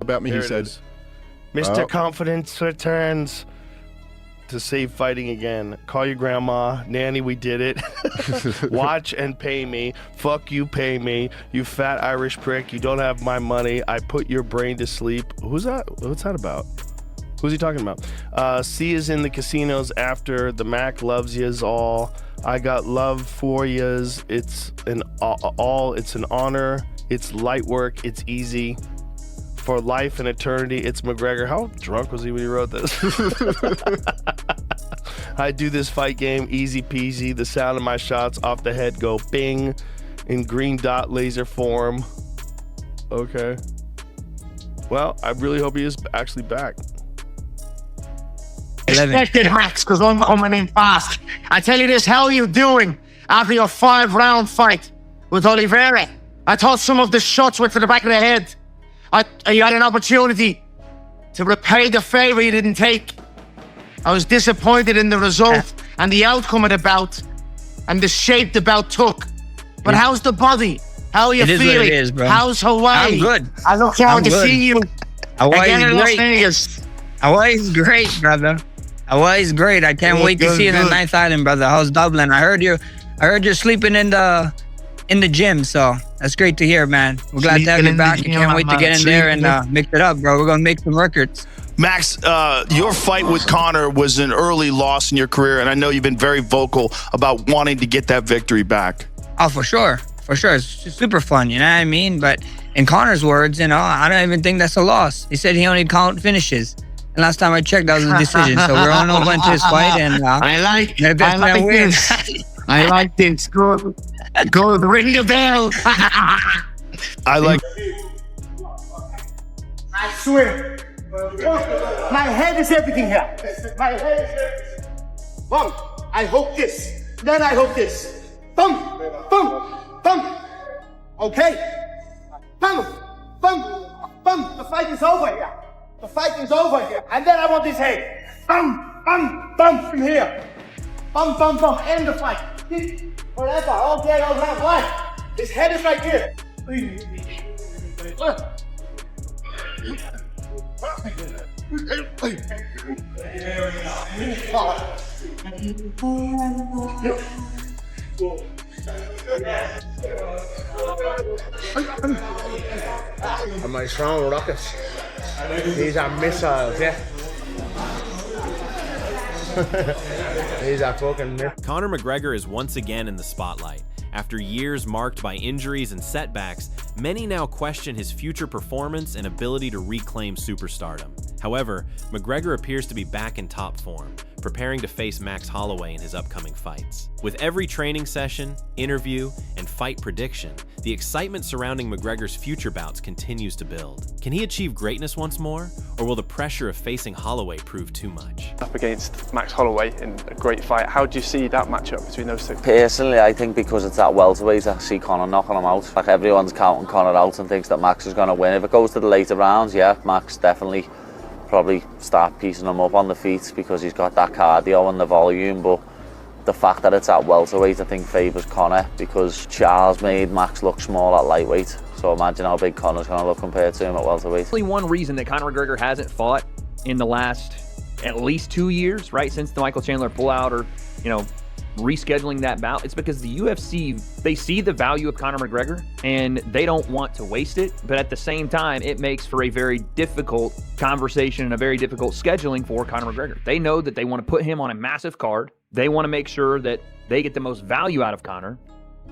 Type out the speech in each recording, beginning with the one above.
about me. There He said, Mr. Confidence returns to save fighting again. Call your grandma. Nanny, we did it. Watch and pay me. Fuck you, pay me. You fat Irish prick. You don't have my money. I put your brain to sleep. Who's that? What's that about? Who's he talking about? C is in the casinos after. The Mac loves yous all. I got love for yous. It's an it's an honor. It's light work. It's easy. For life and eternity, it's McGregor. How drunk was he when he wrote this? I do this fight game easy peasy. The sound of my shots off the head go bing in green dot laser form. Okay. Well, I really hope he is actually back. Expected hacks, because I'm coming in fast. I tell you this, how are you doing after your 5-round fight with Oliveira? I thought some of the shots went to the back of the head. You had an opportunity to repay the favor you didn't take. I was disappointed in the result and the outcome of the bout and the shape the bout took. But how's the body? How are you feeling? It is what it is, bro. How's Hawaii? I'm good. I look forward to seeing you again in Las great. Vegas. Hawaii's great, brother. Hawaii's great. I can't wait to see you in the Ninth Island, brother. How's Dublin? I heard you're sleeping in the gym, so that's great to hear, man. We're glad to have you back. I can't wait to get in there and mix it up, bro. We're gonna make some records. Max, your fight with Conor was an early loss in your career, and I know you've been very vocal about wanting to get that victory back. Oh, for sure. It's super fun, you know what I mean? But in Conor's words, I don't even think that's a loss. He said he only count finishes. And last time I checked, that was a decision. So we're on over into his fight, and I like this. I like this. Good. Ring the bell. I like. I swear. My head is everything here. My head is everything. Boom. I hope this. Then I hope this. Boom. Boom. Boom. Okay. Boom. Boom. Boom. The fight is over here. The fight is over here. And then I want this head. Boom. Boom. Boom. From here. Boom. Boom. Boom. End the fight. Forever. All day, all night. Why? His head is right here. And my strong rockets. These are missiles, yeah. These are fucking missiles. Conor McGregor is once again in the spotlight. After years marked by injuries and setbacks, many now question his future performance and ability to reclaim superstardom. However, McGregor appears to be back in top form, preparing to face Max Holloway in his upcoming fights. With every training session, interview, and fight prediction, the excitement surrounding McGregor's future bouts continues to build. Can he achieve greatness once more, or will the pressure of facing Holloway prove too much? Up against Max Holloway in a great fight. How do you see that matchup between those two? Personally, I think because it's that welterweight, I see Conor knocking him out. Like, everyone's counting Conor out and thinks that Max is going to win. If it goes to the later rounds, yeah, Max definitely probably start piecing him up on the feet because he's got that cardio and the volume, but the fact that it's at welterweight I think favours Conor because Charles made Max look small at lightweight, so imagine how big Conor's going to look compared to him at welterweight. Only one reason that Conor McGregor hasn't fought in the last at least 2 years, right, since the Michael Chandler pullout or, rescheduling that bout, it's because the UFC, they see the value of Conor McGregor and they don't want to waste it, but at the same time, it makes for a very difficult conversation and a very difficult scheduling for Conor McGregor. They know that they want to put him on a massive card. They want to make sure that they get the most value out of Conor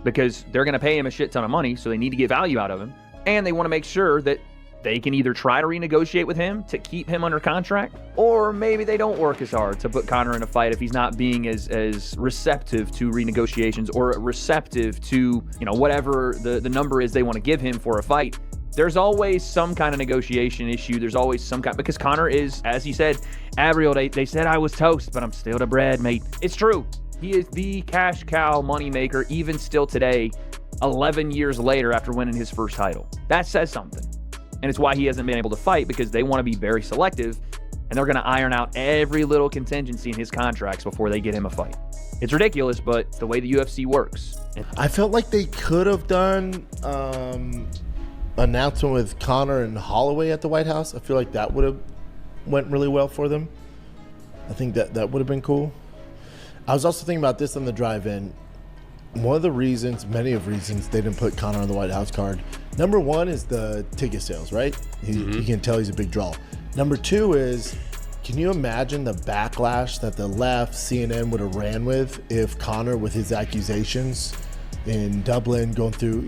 because they're going to pay him a shit ton of money, so they need to get value out of him. And they want to make sure that they can either try to renegotiate with him to keep him under contract, or maybe they don't work as hard to put Conor in a fight if he's not being as receptive to renegotiations or receptive to, whatever the number is they want to give him for a fight. There's always some kind of negotiation issue. There's always some kind, because Conor is, as he said, Avril, they said I was toast, but I'm still the bread, mate. It's true. He is the cash cow moneymaker, even still today, 11 years later after winning his first title. That says something. And it's why he hasn't been able to fight, because they want to be very selective and they're going to iron out every little contingency in his contracts before they get him a fight. It's ridiculous, but the way the UFC works. I felt like they could have done announcement with Conor and Holloway at the White House. I feel like that would have went really well for them. I think that would have been cool. I was also thinking about this on the drive-in. One of the reasons, many of reasons, they didn't put Conor on the White House card. Number one is the ticket sales, right? You can tell he's a big draw. Number two is, can you imagine the backlash that the left, CNN would have ran with if Conor, with his accusations in Dublin, going through,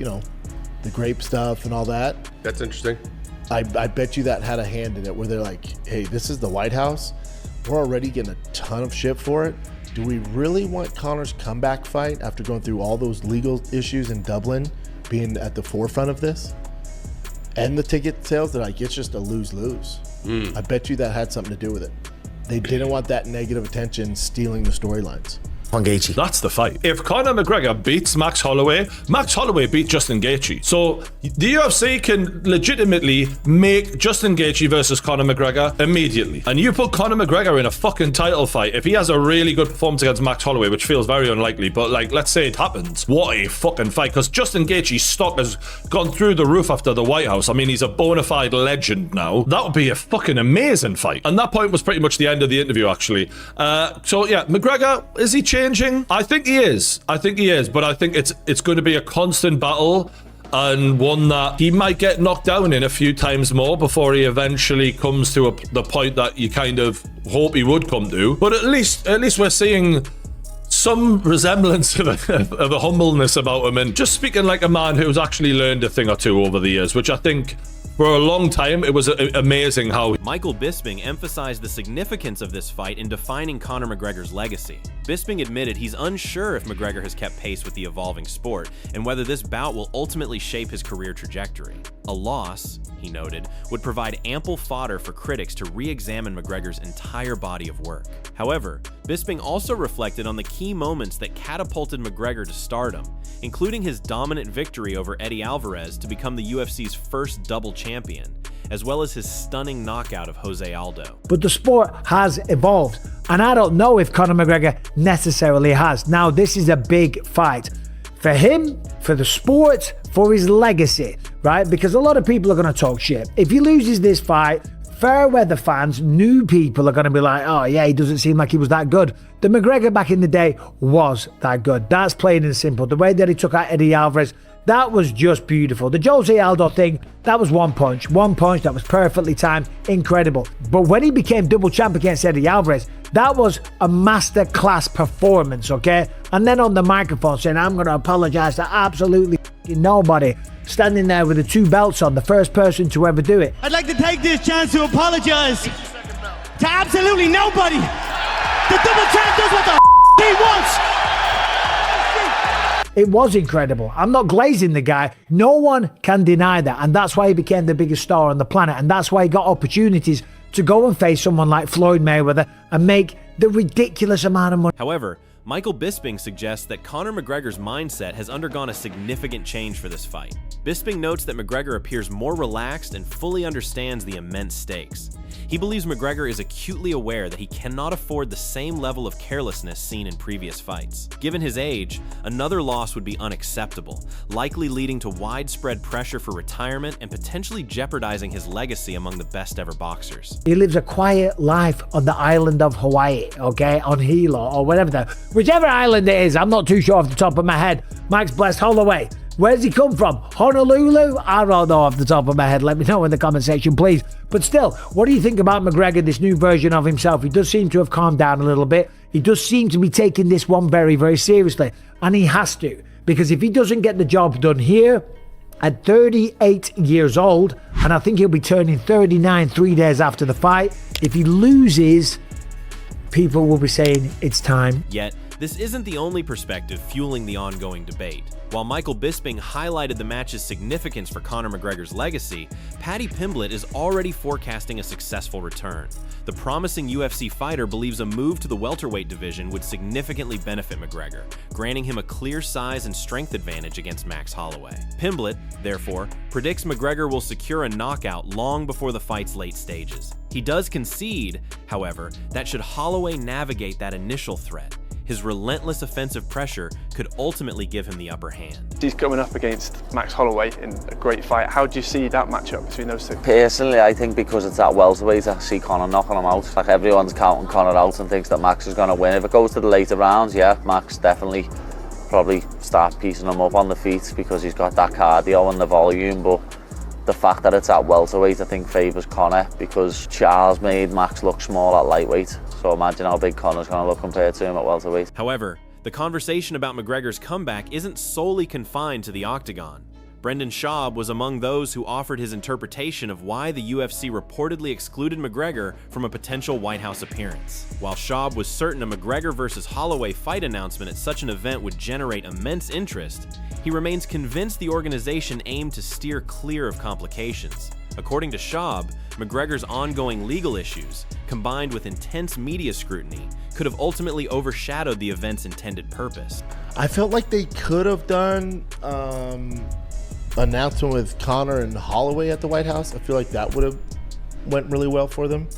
the grape stuff and all that? That's interesting. I bet you that had a hand in it, where they're like, hey, this is the White House. We're already getting a ton of shit for it. Do we really want Conor's comeback fight after going through all those legal issues in Dublin being at the forefront of this? And the ticket sales, they're like, it's just a lose-lose. I bet you that had something to do with it. They didn't want that negative attention stealing the storylines. That's the fight. If Conor McGregor beats Max Holloway beat Justin Gaethje. So the UFC can legitimately make Justin Gaethje versus Conor McGregor immediately. And you put Conor McGregor in a fucking title fight. If he has a really good performance against Max Holloway, which feels very unlikely, but like, let's say it happens. What a fucking fight. Because Justin Gaethje's stock has gone through the roof after the White House. I mean, he's a bona fide legend now. That would be a fucking amazing fight. And that point was pretty much the end of the interview, actually. So yeah, McGregor, is he changing? I think he is, but I think it's going to be a constant battle, and one that he might get knocked down in a few times more before he eventually comes to the point that you kind of hope he would come to. But at least we're seeing some resemblance of a humbleness about him, and just speaking like a man who's actually learned a thing or two over the years, which I think for a long time, it was amazing how... Michael Bisping emphasized the significance of this fight in defining Conor McGregor's legacy. Bisping admitted he's unsure if McGregor has kept pace with the evolving sport, and whether this bout will ultimately shape his career trajectory. A loss, he noted, would provide ample fodder for critics to re-examine McGregor's entire body of work. However, Bisping also reflected on the key moments that catapulted McGregor to stardom, including his dominant victory over Eddie Alvarez to become the UFC's first double champion, as well as his stunning knockout of Jose Aldo. But the sport has evolved, and I don't know if Conor McGregor necessarily has. Now, this is a big fight for him, for the sport, for his legacy, right? Because a lot of people are going to talk shit. If he loses this fight, fair weather fans, new people are going to be like, oh yeah, he doesn't seem like he was that good. The McGregor back in the day was that good. That's plain and simple. The way that he took out Eddie Alvarez, that was just beautiful. The Jose Aldo thing, that was one punch that was perfectly timed, incredible. But when he became double champ against Eddie Alvarez, that was a masterclass performance, okay? And then on the microphone saying, I'm going to apologize to absolutely nobody, standing there with the two belts on, the first person to ever do it. I'd like to take this chance to apologize to absolutely nobody. The double champ does what the he wants. It was incredible. I'm not glazing the guy. No one can deny that. And that's why he became the biggest star on the planet. And that's why he got opportunities to go and face someone like Floyd Mayweather and make the ridiculous amount of money. However, Michael Bisping suggests that Conor McGregor's mindset has undergone a significant change for this fight. Bisping notes that McGregor appears more relaxed and fully understands the immense stakes. He believes McGregor is acutely aware that he cannot afford the same level of carelessness seen in previous fights. Given his age, another loss would be unacceptable, likely leading to widespread pressure for retirement and potentially jeopardizing his legacy among the best ever boxers. He lives a quiet life on the island of Hawaii, okay, on Hilo or whatever whichever island it is, I'm not too sure off the top of my head. Max blessed Holloway. Where's he come from? Honolulu? I don't know off the top of my head. Let me know in the comment section, please. But still, what do you think about McGregor, this new version of himself? He does seem to have calmed down a little bit. He does seem to be taking this one very, very seriously. And he has to. Because if he doesn't get the job done here, at 38 years old, and I think he'll be turning 39 3 days after the fight, if he loses, people will be saying it's time. Yet, this isn't the only perspective fueling the ongoing debate. While Michael Bisping highlighted the match's significance for Conor McGregor's legacy, Paddy Pimblett is already forecasting a successful return. The promising UFC fighter believes a move to the welterweight division would significantly benefit McGregor, granting him a clear size and strength advantage against Max Holloway. Pimblett, therefore, predicts McGregor will secure a knockout long before the fight's late stages. He does concede, however, that should Holloway navigate that initial threat, his relentless offensive pressure could ultimately give him the upper hand. He's going up against Max Holloway in a great fight. How do you see that matchup between those two? Personally, I think because it's at welterweight, I see Conor knocking him out. Like, everyone's counting Conor out and thinks that Max is going to win. If it goes to the later rounds, yeah, Max definitely probably start piecing him up on the feet because he's got that cardio and the volume, but the fact that it's at welterweight I think favours Conor because Charles made Max look small at lightweight, so imagine how big Conor's going to look compared to him at welterweight. However, the conversation about McGregor's comeback isn't solely confined to the octagon. Brendan Schaub was among those who offered his interpretation of why the UFC reportedly excluded McGregor from a potential White House appearance. While Schaub was certain a McGregor versus Holloway fight announcement at such an event would generate immense interest, he remains convinced the organization aimed to steer clear of complications. According to Schaub, McGregor's ongoing legal issues, combined with intense media scrutiny, could have ultimately overshadowed the event's intended purpose. I felt like they could have done announcement with Conor and Holloway at the White House. I feel like that would have went really well for them.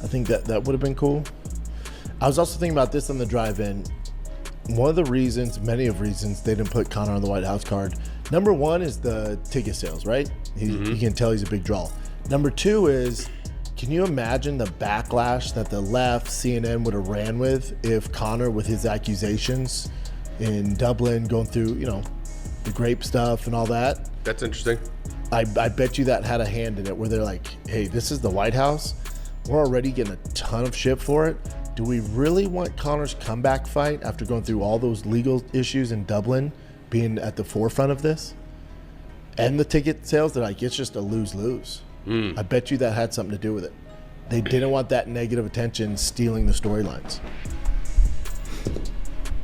I think that would have been cool. I was also thinking about this on the drive-in. One of the reasons, many of reasons, they didn't put Conor on the White House card. Number one is the ticket sales, right? You can tell he's a big draw. Number two is, can you imagine the backlash that the left, CNN would have ran with if Conor, with his accusations in Dublin, going through, the grape stuff and all that? That's interesting. I bet you that had a hand in it where they're like, hey, this is the White House. We're already getting a ton of shit for it. Do we really want Conor's comeback fight after going through all those legal issues in Dublin being at the forefront of this? And the ticket sales, they're like, it's just a lose-lose. I bet you that had something to do with it. They didn't want that negative attention stealing the storylines.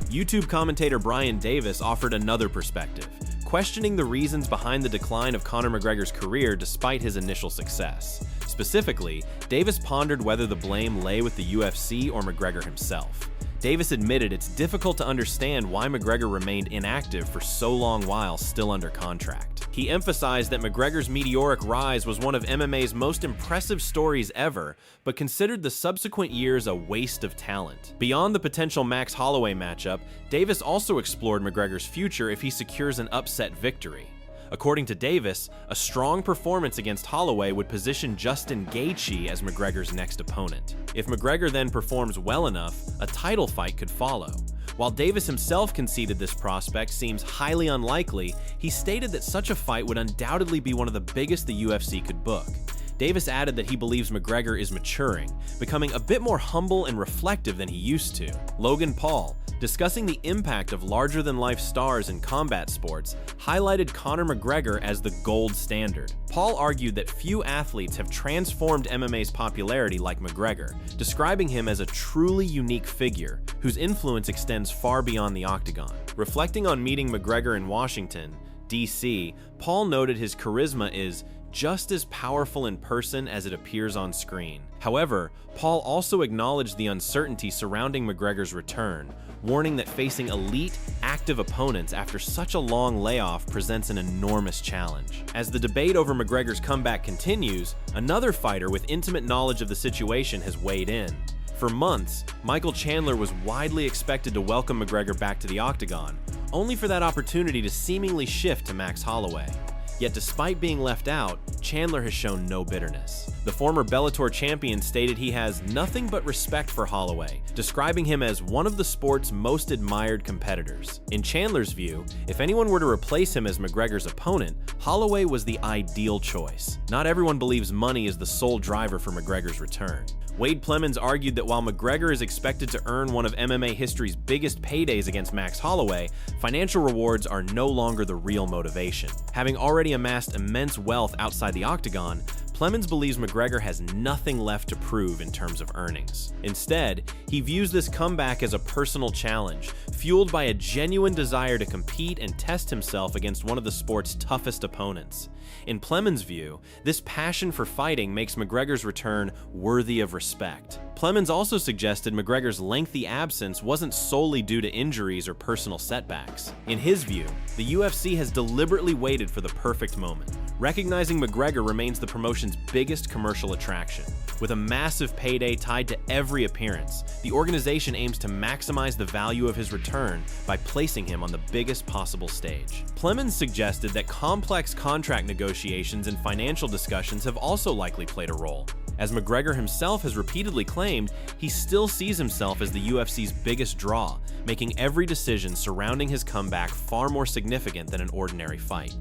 YouTube commentator Brian Davis offered another perspective, questioning the reasons behind the decline of Conor McGregor's career despite his initial success. Specifically, Davis pondered whether the blame lay with the UFC or McGregor himself. Davis admitted it's difficult to understand why McGregor remained inactive for so long while still under contract. He emphasized that McGregor's meteoric rise was one of MMA's most impressive stories ever, but considered the subsequent years a waste of talent. Beyond the potential Max Holloway matchup, Davis also explored McGregor's future if he secures an upset victory. According to Davis, a strong performance against Holloway would position Justin Gaethje as McGregor's next opponent. If McGregor then performs well enough, a title fight could follow. While Davis himself conceded this prospect seems highly unlikely, he stated that such a fight would undoubtedly be one of the biggest the UFC could book. Davis added that he believes McGregor is maturing, becoming a bit more humble and reflective than he used to. Logan Paul, discussing the impact of larger-than-life stars in combat sports, highlighted Conor McGregor as the gold standard. Paul argued that few athletes have transformed MMA's popularity like McGregor, describing him as a truly unique figure, whose influence extends far beyond the octagon. Reflecting on meeting McGregor in Washington, D.C., Paul noted his charisma is just as powerful in person as it appears on screen. However, Paul also acknowledged the uncertainty surrounding McGregor's return, warning that facing elite, active opponents after such a long layoff presents an enormous challenge. As the debate over McGregor's comeback continues, another fighter with intimate knowledge of the situation has weighed in. For months, Michael Chandler was widely expected to welcome McGregor back to the octagon, only for that opportunity to seemingly shift to Max Holloway. Yet despite being left out, Chandler has shown no bitterness. The former Bellator champion stated he has nothing but respect for Holloway, describing him as one of the sport's most admired competitors. In Chandler's view, if anyone were to replace him as McGregor's opponent, Holloway was the ideal choice. Not everyone believes money is the sole driver for McGregor's return. Wade Plemons argued that while McGregor is expected to earn one of MMA history's biggest paydays against Max Holloway, financial rewards are no longer the real motivation. Having already amassed immense wealth outside the octagon, Plemons believes McGregor has nothing left to prove in terms of earnings. Instead, he views this comeback as a personal challenge, fueled by a genuine desire to compete and test himself against one of the sport's toughest opponents. In Plemons' view, this passion for fighting makes McGregor's return worthy of respect. Plemons also suggested McGregor's lengthy absence wasn't solely due to injuries or personal setbacks. In his view, the UFC has deliberately waited for the perfect moment, recognizing McGregor remains the promotion's biggest commercial attraction. With a massive payday tied to every appearance, the organization aims to maximize the value of his return by placing him on the biggest possible stage. Plemons suggested that complex contract negotiations and financial discussions have also likely played a role. As McGregor himself has repeatedly claimed, he still sees himself as the UFC's biggest draw, making every decision surrounding his comeback far more significant than an ordinary fight.